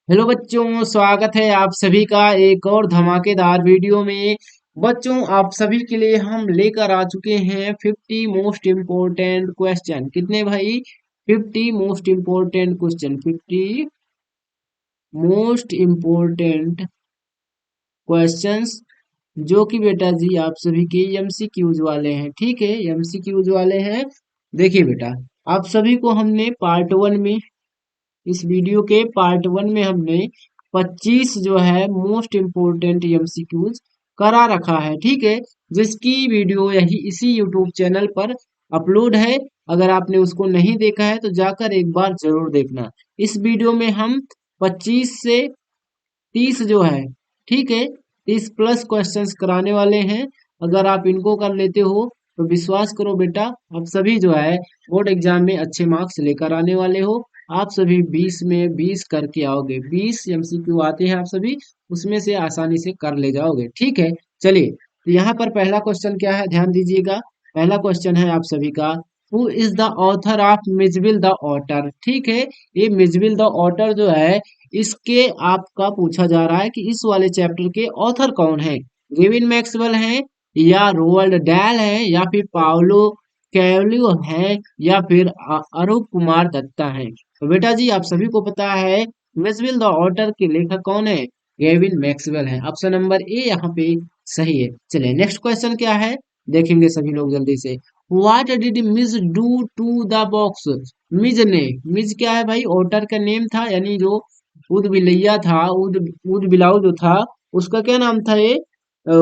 Hello बच्चों, स्वागत है आप सभी का एक और धमाकेदार वीडियो में। बच्चों, आप सभी के लिए हम लेकर आ चुके हैं 50 मोस्ट इम्पोर्टेंट क्वेश्चन। कितने भाई? 50 most important question. 50 most important questions जो कि बेटा जी आप सभी के एमसीक्यूज वाले हैं। ठीक है, एमसीक्यूज वाले हैं। देखिए बेटा, आप सभी को हमने पार्ट वन में, इस वीडियो के पार्ट वन में हमने 25 जो है मोस्ट इम्पोर्टेंट एमसीक्यूज करा रखा है। ठीक है, जिसकी वीडियो यही इसी यूट्यूब चैनल पर अपलोड है। अगर आपने उसको नहीं देखा है तो जाकर एक बार जरूर देखना। इस वीडियो में हम 25 से 30 जो है, ठीक है, 30 प्लस क्वेश्चंस कराने वाले हैं। अगर आप इनको कर लेते हो तो विश्वास करो बेटा, आप सभी जो है बोर्ड एग्जाम में अच्छे मार्क्स लेकर आने वाले हो। आप सभी 20 में 20 करके आओगे। 20 एमसीक्यू आते हैं, आप सभी उसमें से आसानी से कर ले जाओगे। ठीक है, चलिए, तो यहाँ पर पहला क्वेश्चन क्या है, ध्यान दीजिएगा। पहला क्वेश्चन है आप सभी का, who is the author of Mijbil the otter. ठीक है, ये मिजबिल द ऑटर जो है, इसके आपका पूछा जा रहा है कि इस वाले चैप्टर के ऑथर कौन है। गेविन मैक्सवेल है, या रोवाल्ड डैल है, या फिर पाउलो कैवलियो है, या फिर अरूप कुमार दत्ता है। तो बेटा जी आप सभी को पता है मिसविल द ऑटर के लेखक कौन है? गेविन मैक्सवेल है। ऑप्शन नंबर ए यहाँ पे सही है। चलिए नेक्स्ट क्वेश्चन क्या है, देखेंगे सभी लोग जल्दी से। What did Mij do to the box. Mij ने, मिज क्या है भाई? ऑटर का नेम था, यानी जो उद बिलैया था, उद बिलाव जो था, उसका क्या नाम था ये? अ,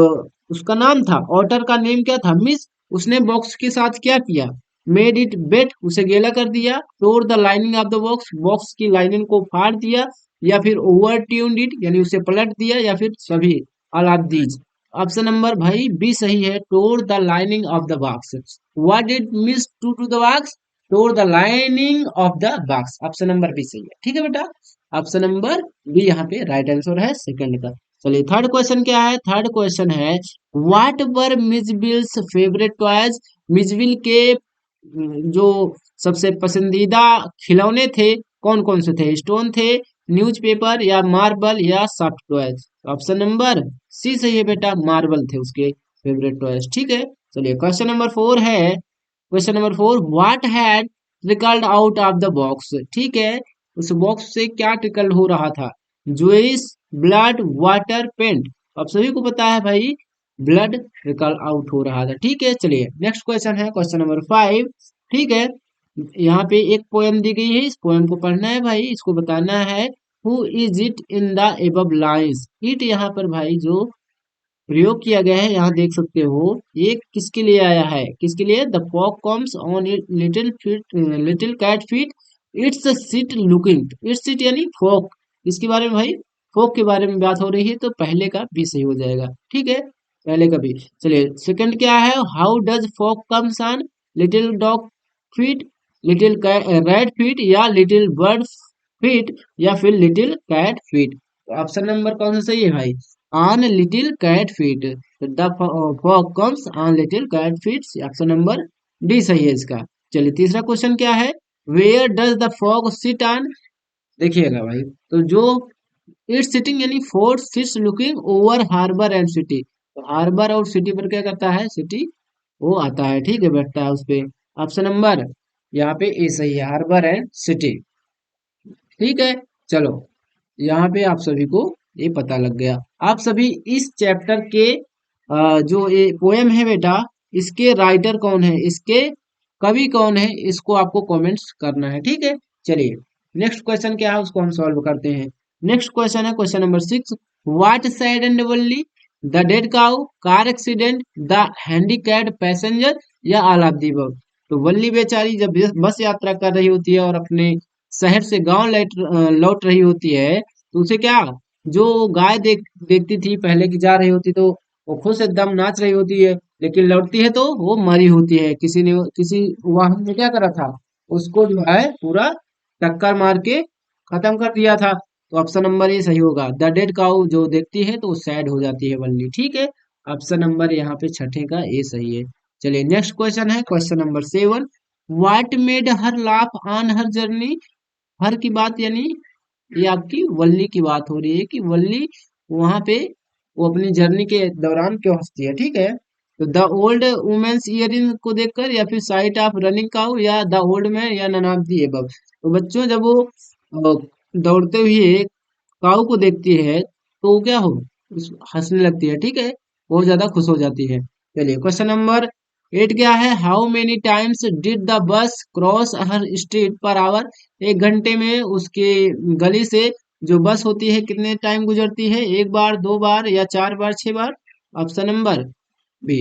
उसका नाम था, ऑटर का नेम क्या था? मिस। उसने बॉक्स के साथ क्या किया? मेड इट बेट, उसे गीला कर दिया। तोड़ the lining of the box, box की लाइनिंग को फाड़ दिया। या फिर ओवर ट्यून्ड इट, यानी उसे पलट दिया। या फिर सभी, all of these. Option number भाई बी सही है, tore the lining of the box. What did Mij do to the box? Tore the lining of the box. Option number B सही है। ठीक है बेटा, ऑप्शन नंबर बी यहाँ पे राइट आंसर है सेकंड का। चलिए थर्ड क्वेश्चन क्या है, थर्ड क्वेश्चन है, what were Mijbil's favourite toys. Mijbil के जो सबसे पसंदीदा खिलौने थे, कौन कौन से थे? स्टोन थे, न्यूज़पेपर, या मार्बल, या soft toys. Option number C सही है बेटा, मार्बल थे उसके फेवरेट टॉयज। ठीक है, चलिए क्वेश्चन नंबर फोर है। Question number four, what had trickled out of the box. ठीक है, उस बॉक्स से क्या ट्रिकल हो रहा था? Juice, blood, water, paint. अब सभी को पता है भाई, ब्लड ट्रिकल आउट हो रहा था। ठीक है, चलिए नेक्स्ट क्वेश्चन है, क्वेश्चन नंबर फाइव। ठीक है, यहाँ पे एक पोएम दी गई है, इस पोएम को पढ़ना है भाई, इसको बताना है। Who is it in the above lines. It यहाँ पर भाई जो प्रयोग किया गया है, यहाँ देख सकते हो, ये किसके लिए आया है? किसके लिए? The fog comes on it little feet, little cat feet, its seat looking. Its seat यानी फॉग, इसके बारे में भाई, फॉग के बारे में बात हो रही है, तो पहले का भी सही हो जाएगा। ठीक है, पहले का भी। चलिए सेकंड क्या है, how does fog comes on little dog feet, little red feet, या लिटिल बर्ड फीट, या फिर little cat feet. Option number कौन सा सही है भाई? On little cat feet. The fog comes on little cat feet. Option number D सही है इसका। चलिए तीसरा क्वेश्चन क्या है, where does the fog sit on. देखिएगा भाई, तो जो इट्स सिटिंग यानी fort sits looking over harbour and city. तो हार्बर और सिटी पर क्या करता है? सिटी वो आता है, ठीक है, बैठता है उस पे। ऑप्शन नंबर यहाँ पे ए सही है, हार्बर एंड सिटी। ठीक है, चलो यहाँ पे आप सभी को ये पता लग गया। आप सभी इस चैप्टर के जो ये पोएम है बेटा, इसके राइटर कौन है, इसके कवि कौन है, इसको आपको कमेंट्स करना है। ठीक है, चलिए नेक्स्ट क्वेश्चन क्या है उसको हम सॉल्व करते हैं। नेक्स्ट क्वेश्चन है question number six, what sad and only, the dead cow, car accident, the handicapped passenger, या ऑल ऑफ द अबव। तो वल्ली बेचारी जब बस यात्रा कर रही होती है और अपने शहर से गांव लौट रही होती है, तो उसे क्या, जो गाय देखती थी पहले की जा रही होती, तो वो खुश एकदम नाच रही होती है। लेकिन लौटती है तो वो मरी होती है, किसी वाहन ने क्या करा था, उसको जो है पूरा टक्कर मार के खत्म कर दिया था। तो ऑप्शन नंबर ये सही होगा, द डेड काउ जो देखती है तो वो सैड हो जाती है वनली। ठीक है, ऑप्शन नंबर यहाँ पे छठे का ये सही है। चलिए नेक्स्ट क्वेश्चन है question number seven, what made her laugh on her journey. Her की बात यानी ये आपकी वल्ली की बात हो रही है कि वल्ली वहां पे वो अपनी जर्नी के दौरान क्यों हंसती है, ठीक है। तो द ओल्ड वुमेन्स ईयरिंग को देखकर, या फिर साइट ऑफ रनिंग काउ, या द ओल्ड मैन, या नन ऑफ दी अबव। तो बच्चों जब वो दौड़ते हुए काऊ को देखती है तो वो क्या हो, हंसने लगती है, ठीक है, बहुत ज्यादा खुश हो जाती है। चलिए क्वेश्चन नंबर 8 क्या है, how many times did the bus cross her street per hour. एक घंटे में उसके गली से जो बस होती है कितने टाइम गुजरती है, एक बार, दो बार, या चार बार, छह बार। ऑप्शन नंबर बी,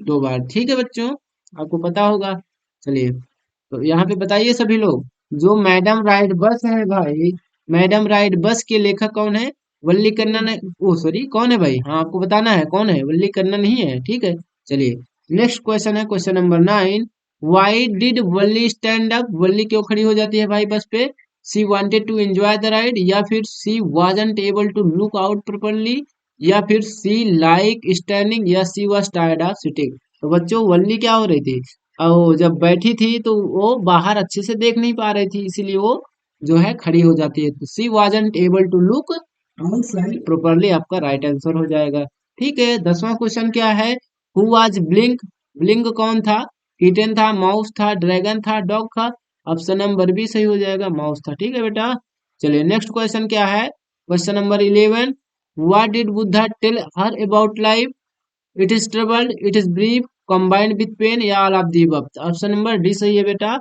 दो बार, ठीक है बच्चों, आपको पता होगा। चलिए, तो यहाँ पे बताइए सभी लोग, जो मैडम राइड बस है भाई, मैडम राइड बस के लेखक कौन है, वल्ली कन्नन है, ओ सॉरी कौन है भाई, हाँ आपको बताना है कौन है, वल्ली कन्नन ही है, ठीक है। चलिए नेक्स्ट क्वेश्चन है question number 9, why did Valli stand up. Valli क्यों खड़ी हो जाती है भाई बस पे, she wanted to enjoy the ride, या फिर she wasn't able to look out properly, या फिर सी लाइक स्टैंडिंग, या she was tired of sitting. तो बच्चों वल्ली क्या हो रही थी, और वो जब बैठी थी तो वो बाहर अच्छे से देख नहीं पा रही थी, इसीलिए वो जो है खड़ी हो जाती है। तो she wasn't able to look outside properly आपका राइट आंसर हो जाएगा। ठीक है, 10वां क्वेश्चन क्या है, हु वाज ब्लिंक। ब्लिंक कौन था, किटन था, माउस था, ड्रैगन था, डॉग था। ऑप्शन नंबर बी सही हो जाएगा, माउस था, ठीक है बेटा। चलिए नेक्स्ट क्वेश्चन क्या है, question number 11, what did Buddha tell her about life. It is troubled, it is brief, combined with pain, या all of the above. Option number D सही है बेटा।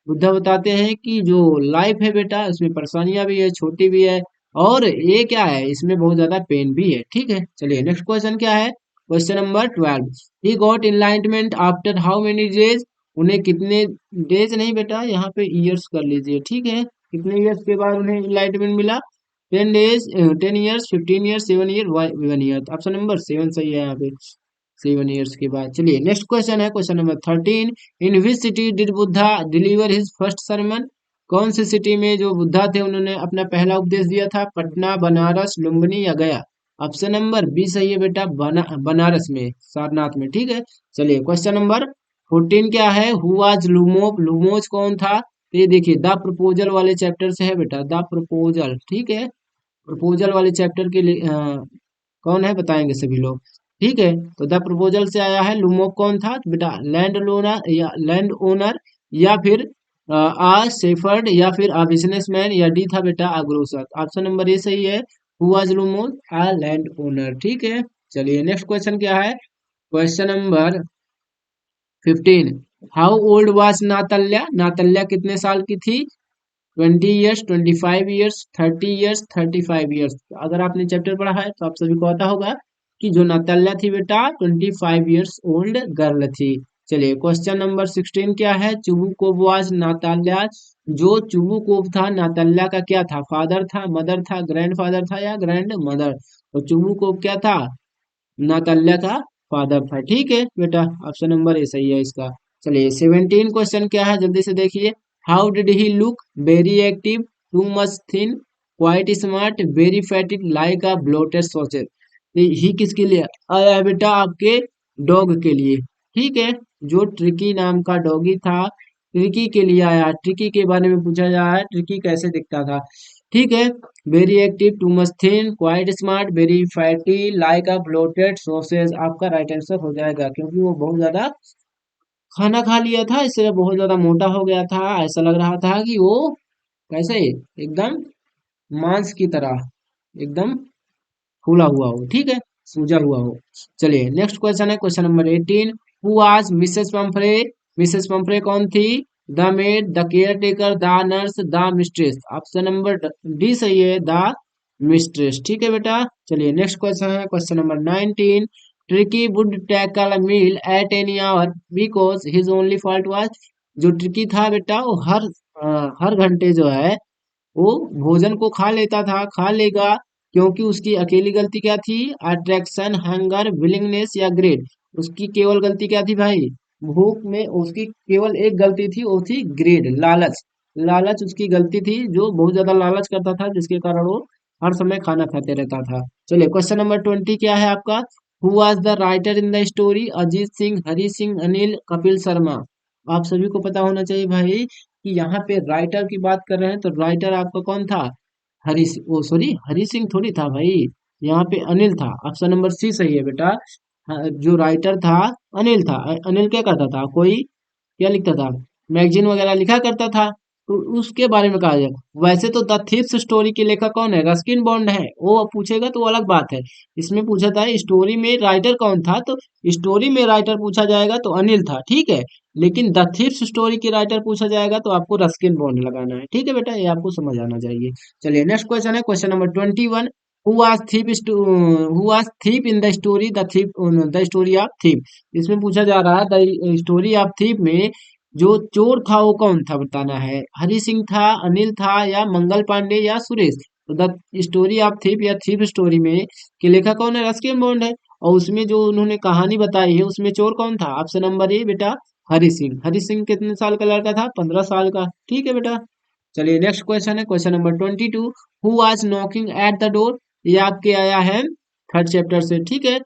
बुद्धा बताते हैं कि जो लाइफ है बेटा इसमें परेशानियां भी है, छोटी भी है, और ये क्या है इसमें बहुत ज्यादा पेन भी है, ठीक है। चलिए नेक्स्ट क्वेश्चन क्या है, question number 12, he got enlightenment after how many days. उन्हें कितने डेज नहीं बेटा, यहाँ पे ईयर्स कर लीजिए, ठीक है, कितने ईयर्स के बाद उन्हें इनलाइटमेंट मिला, 10 days, 10 years, 15 years, 7 year, 1 year. Option number 7 सही है यहाँ पे, 7 ईयर्स के बाद। चलिए नेक्स्ट क्वेश्चन है question number 13, in which city did Buddha deliver his first sermon. कौन सी सिटी में जो बुद्धा थे उन्होंने अपना पहला उपदेश दिया था, पटना, बनारस, लुम्बिनी, या गया। ऑप्शन नंबर बी सही है बेटा, बनारस में, सारनाथ में, ठीक है। चलिए क्वेश्चन नंबर 14 क्या है, हु वाज लुमोज। लुमोज कौन था, तो ये देखिए द प्रपोजल वाले चैप्टर से है बेटा, द प्रपोजल, ठीक है, प्रपोजल वाले चैप्टर के लिए कौन है बताएंगे सभी लोग, ठीक है। तो द प्रपोजल से आया है, लुमोक कौन था, तो बेटा लैंड लोनर, या लैंड ओनर, या फिर आ शेफर्ड, या फिर आ बिजनेसमैन, या डी था बेटा अग्रोसर। ऑप्शन नंबर ए सही है, who was Lumok, a land owner, ठीक है। चलिए नेक्स्ट क्वेश्चन क्या है, question number 15, how old was Natalya. Natalya कितने साल की थी, 20 ईयर्स, 25 ईयर्स, 30 ईयर्स, 35 ईयर्स। अगर आपने चैप्टर पढ़ा है तो आप सभी को पता होगा कि जो नातल्या थी बेटा 25 ईयर्स ओल्ड गर्ल थी। चलिए क्वेश्चन नंबर 16 क्या है, चुबुकोव वाज नाताल्या। जो चुबुकोव था नाताल्या का क्या था, फादर था, मदर था, ग्रैंड फादर था, या ग्रैंड मदर। तो चुबुकोव क्या था, नाताल्या का फादर था, ठीक है बेटा, ऑप्शन नंबर ए सही है इसका। चलिए 17 क्वेश्चन क्या है जल्दी से देखिए, how did he look, very active, too much thin, quite smart, very fatted, like a bloated sausage. He किसके लिए आया है बेटा, आपके डॉग के लिए, ठीक है, जो ट्रिकी नाम का डॉगी था, ट्रिकी के लिए आया। ट्रिकी के बारे में पूछा जा रहा है, ट्रिकी कैसे दिखता था, ठीक है। Very active, too much thin, quite smart, very fatty, like a bloated sausage आपका राइट आंसर हो जाएगा, क्योंकि वो बहुत ज्यादा खाना खा लिया था, इसलिए बहुत ज्यादा मोटा हो गया था, ऐसा लग रहा था कि वो कैसे एकदम मांस की तरह एकदम फूला हुआ हो, ठीक है, सूजा हुआ हो। चलिए नेक्स्ट क्वेश्चन है question number 18, who was Mrs Pumphrey. Mrs Pumphrey कौन थी, the maid, the care taker, the nurse, the mistress. Option number D सही है, द मिस्ट्रेस, ठीक है बेटा। चलिए नेक्स्ट क्वेश्चन है question number 19, Tricki would tackle a meal at any hour because his only fault was. जो Tricki था बेटा वो हर घंटे जो है वो भोजन को खा लेता था, खा लेगा, क्योंकि उसकी अकेली गलती क्या थी, अट्रैक्शन, हंगर, विलिंगनेस, या ग्रेड। उसकी केवल गलती क्या थी भाई, भूख में उसकी केवल एक गलती थी, वो थी ग्रेड, लालच। लालच उसकी गलती थी, जो बहुत ज्यादा लालच करता था, जिसके कारण वो हर समय खाना खाते रहता था। चलिए क्वेश्चन नंबर 20 क्या है आपका, who was the writer in the story, Ajit Singh, Hari Singh, Anil, Kapil Sharma. आप सभी को पता होना चाहिए भाई कि यहाँ पे राइटर की बात कर रहे हैं, तो राइटर आपका कौन था, ओ सॉरी, हरी सिंह थोड़ी था भाई, यहाँ पे अनिल था। ऑप्शन नंबर सी सही है बेटा। हाँ, जो राइटर था अनिल था। अनिल क्या करता था, कोई क्या लिखता था, मैगजीन वगैरह लिखा करता था, तो उसके बारे में कहा जाए। वैसे तो द थीफ्स स्टोरी के लेखक कौन है, रस्किन बॉन्ड है। वो पूछेगा तो वो अलग बात है। इसमें पूछा था स्टोरी में राइटर कौन था, तो स्टोरी में राइटर पूछा जाएगा तो अनिल था, ठीक है। लेकिन द थीफ्स स्टोरी के राइटर पूछा जाएगा तो आपको रस्किन बॉन्ड लगाना है, ठीक है बेटा, ये आपको समझ आना चाहिए। चलिए नेक्स्ट क्वेश्चन है, question number 21। Who was thief in the story the story of thief. इसमें पूछा जा रहा है द स्टोरी ऑफ थीप में जो चोर था वो कौन था, बताना है। हरि सिंह था, अनिल था, या मंगल पांडे, या सुरेश। तो द स्टोरी ऑफ थीप या थीप स्टोरी में के लेखक कौन है, रस्किन बॉन्ड है। और उसमें जो उन्होंने कहानी बताई है उसमें चोर कौन था, ऑप्शन नंबर ए बेटा, हरि सिंह। हरि सिंह कितने साल का लड़का था, 15 साल का, ठीक है बेटा। चलिए नेक्स्ट क्वेश्चन है, question number 22। Who was knocking at the door. ये आपके आया है थर्ड चैप्टर से, ठीक है।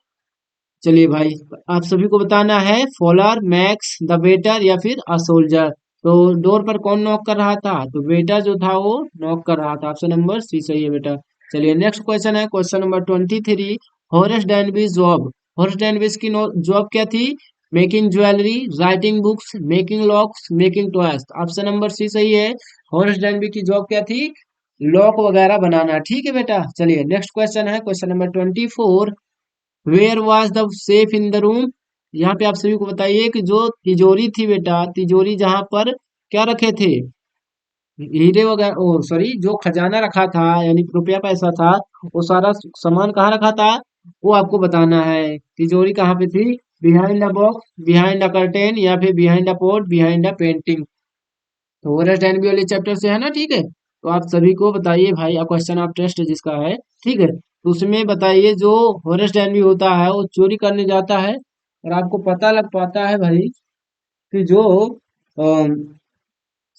चलिए भाई, आप सभी को बताना है, फॉलर, मैक्स, द वेटर, या फिर अ सोल्जर। तो डोर पर कौन नॉक कर रहा था, तो वेटर जो था वो नॉक कर रहा था। ऑप्शन नंबर सी सही है बेटा। चलिए नेक्स्ट क्वेश्चन है, question number 23। Horace Danby's job. Horace Danby's की जॉब क्या थी, making jewellery, writing books, making locks, making toys. Option number C सही है। हॉरेस डैनबी की जॉब क्या थी, लॉक वगैरह बनाना, ठीक है बेटा। चलिए नेक्स्ट क्वेश्चन है, question number 24। Where was the safe in the room. यहाँ पे आप सभी को बताइए कि जो तिजोरी थी बेटा, तिजोरी जहां पर क्या रखे थे, हीरे वगैरह, ओ सॉरी, जो खजाना रखा था यानी रुपया पैसा था, वो सारा सामान कहाँ रखा था, वो आपको बताना है। तिजोरी कहाँ पे थी, behind the box, behind the curtain, या फिर behind the port, behind the painting. तो होरेस्ट एंड बी वाले चैप्टर से है ना, ठीक है। तो आप सभी को बताइए भाई, क्वेश्चन ऑफ टेस्ट जिसका है, ठीक है, तो उसमें बताइए जो होरेस्ट एंड बी होता है वो चोरी करने जाता है, और आपको पता लग पाता है भाई कि जो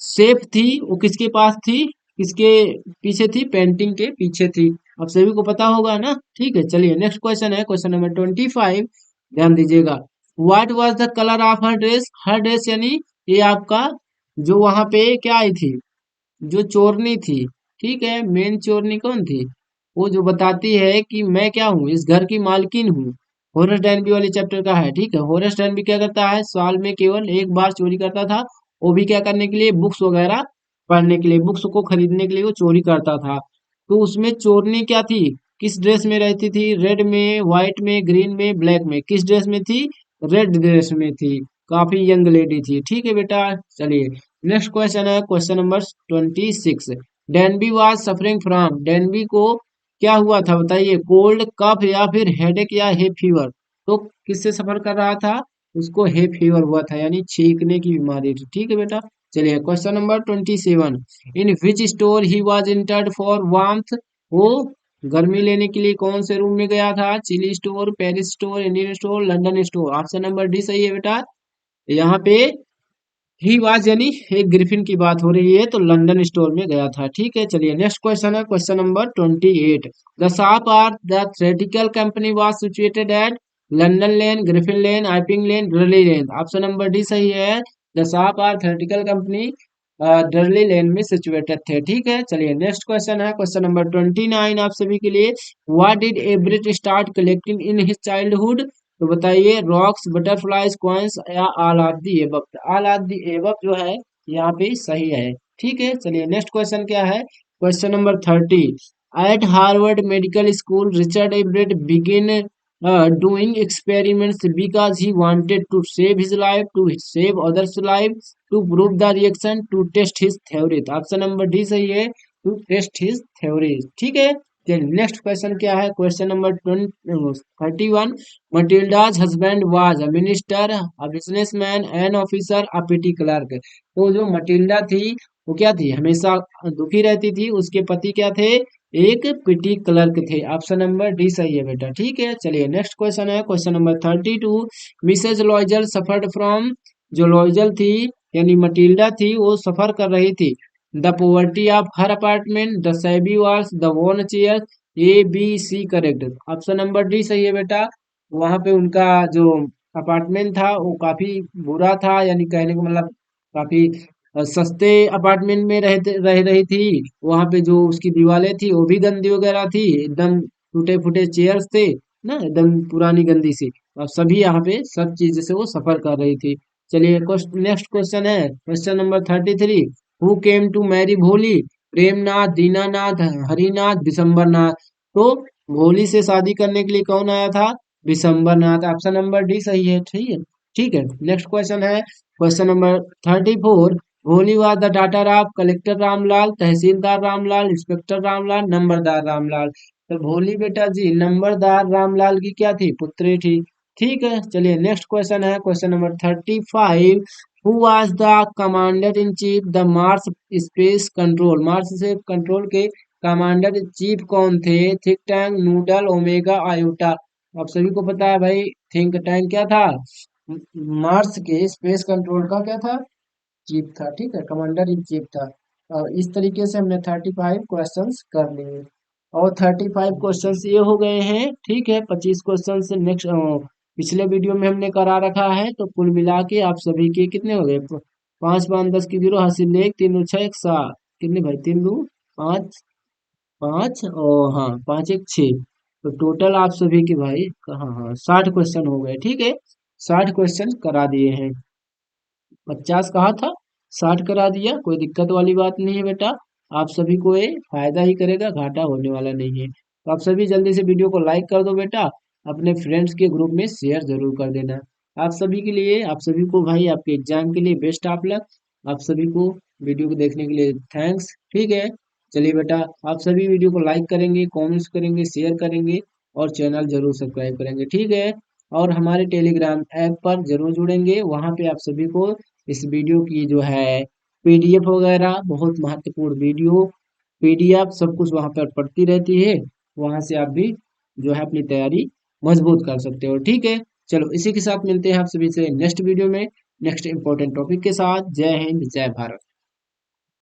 सेफ थी वो किसके पास थी, किसके पीछे थी, पेंटिंग के पीछे थी। आप सभी को पता होगा ना, ठीक है। चलिए नेक्स्ट क्वेश्चन है, क्वेश्चन नंबर 25। ध्यान दीजिएगा। What was the colour of her dress. Her dress यानी ये आपका जो वहां पे क्या आई थी, जो चोरनी थी, ठीक है, मेन चोरनी कौन थी, वो जो बताती है कि मैं क्या हूँ, इस घर की मालकिन हूँ। होरेस डैनबी वाले चैप्टर का है, ठीक है। होरेस डैनबी क्या करता है, साल में केवल एक बार चोरी करता था, वो भी क्या करने के लिए, बुक्स वगैरह पढ़ने के लिए, बुक्स को खरीदने के लिए वो चोरी करता था। तो उसमें चोरनी क्या थी, किस ड्रेस में रहती थी, रेड में, व्हाइट में, ग्रीन में, ब्लैक में, किस ड्रेस में थी, रेड ड्रेस में थी। काफी यंग लेडी थी, ठीक है बेटा। चलिए नेक्स्ट क्वेश्चन है, question number 26। Denby was suffering from. Denby को क्या हुआ था बताइए, कोल्ड, कफ, या फिर हेडेक, या हे फीवर। तो किससे सफर कर रहा था, उसको हे फीवर हुआ था, यानी छींकने की बीमारी थी, ठीक है बेटा। चलिए question number 27। In which store he was entered for warmth. वो गर्मी लेने के लिए कौन से रूम में गया था, chilli store, Paris store, Indian store, London store. Option number D सही है बेटा। यहाँ पे ही वाज यानी एक ग्रिफिन की बात हो रही है, तो लंदन स्टोर में गया था, ठीक है। चलिए नेक्स्ट क्वेश्चन है, question number 28। The shop are the theatrical company was situated at London lane, Griffin lane, Iping lane, Drury lane. Option number D सही है। The shop are theatrical company Drury lane में situated थे, ठीक है। चलिए next question है, question number 29 आप सभी के लिए। What did Everett start collecting in his childhood. तो बताइए, रॉक्स, बटरफ्लाईज, कॉइन्स, या all of the above. All of the above जो है यहाँ पे सही है, ठीक है। चलिए नेक्स्ट क्वेश्चन क्या है, question number 30। At Harvard medical school Richard Everett begin doing experiments because he wanted to save his life, to save others life, to prove the reaction, to test his theory. Option number D सही है, to test his theory, ठीक है। Next question क्या है, question number 31। Matilda's husband was a minister, a businessman, an officer, a petty clerk. तो जो Matilda थी वो क्या थी, हमेशा दुखी रहती थी, उसके पति क्या थे, एक पिटी क्लर्क थे। ऑप्शन नंबर डी सही है बेटा, ठीक है। चलिए नेक्स्ट क्वेश्चन है, question number 32। Mrs Loisel suffered from. जो लॉयजल थी यानी मटिल्डा थी, वो सफर कर रही थी the poverty of her apartment, the shabby walls, the worn chair, A B C correct. Option number D सही है बेटा। वहां पे उनका जो अपार्टमेंट था वो काफी बुरा था, यानी कहने को मतलब काफी सस्ते अपार्टमेंट में रह रही थी। वहां पे जो उसकी दीवारें थी वो भी गंदी वगैरह थी, एकदम टूटे फूटे चेयर्स थे ना, एकदम पुरानी गंदी सी। अब सभी यहाँ पे सब चीज से वो सफर कर रही थी। चलिए नेक्स्ट क्वेश्चन है, question number 33। Who came to marry Bholi? Premnath, Dinanath, Harinath, Vishambarnath. तो भोली से शादी करने के लिए कौन आया था? विशंबरनाथ। ऑप्शन नंबर डी सही है, ठीक है। ठीक है, नेक्स्ट क्वेश्चन है, question number 34। Bholi was the daughter of collector Ramlal, tehsildar Ramlal, inspector Ramlal, numberdar Ramlal. तो भोली बेटा जी नंबरदार रामलाल की क्या थी? पुत्री थी। ठीक है, चलिए नेक्स्ट क्वेश्चन है, question number 35। Who was the commander in chief the Mars space control? Mars से कंट्रोल के कमांडर इन चीफ कौन थे? Think tank, noodle, omega, iota. आप सभी को पता है भाई, थिंक टैंक क्या था? मार्स के स्पेस कंट्रोल का क्या था? चीफ था, ठीक है, कमांडर इन चीफ था। और इस तरीके से हमने 35 क्वेश्चंस कर लिए, और 35 क्वेश्चंस ये हो गए हैं। ठीक है, 25 क्वेश्चन से नेक्स्ट पिछले वीडियो में हमने करा रखा है, तो कुल मिला के आप सभी के कितने हो गए? 5 5 10 की 0 हासिल 1 3 2 6 7, कितने भाई? 3 2 5, 5 और हाँ 5 1 6। तो टोटल आप सभी के भाई हाँ हाँ 60 क्वेश्चन हो गए, ठीक है। 60 क्वेश्चन करा दिए हैं। 50 कहा था, 60 करा दिया, कोई दिक्कत वाली बात नहीं है बेटा। आप सभी को ये फायदा ही करेगा, घाटा होने वाला नहीं है। तो आप सभी जल्दी से वीडियो को लाइक कर दो बेटा, अपने फ्रेंड्स के ग्रुप में शेयर जरूर कर देना। आप सभी के लिए, आप सभी को भाई आपके एग्जाम के लिए बेस्ट ऑफ लक। आप सभी को वीडियो को देखने के लिए थैंक्स, ठीक है। चलिए बेटा, आप सभी वीडियो को लाइक करेंगे, कमेंट्स करेंगे, शेयर करेंगे, और चैनल जरूर सब्सक्राइब करेंगे, ठीक है। और हमारे टेलीग्राम ऐप पर जरूर जुड़ेंगे, वहां पे आप सभी को इस वीडियो की जो है पीडीएफ वगैरह, बहुत महत्वपूर्ण वीडियो पीडीएफ सब कुछ वहां पर पड़ती रहती है। वहां से आप भी जो है अपनी तैयारी मजबूत कर सकते हो, ठीक है। चलो इसी के साथ मिलते हैं आप सभी से नेक्स्ट वीडियो में, नेक्स्ट इंपॉर्टेंट टॉपिक के साथ। जय हिंद, जय भारत।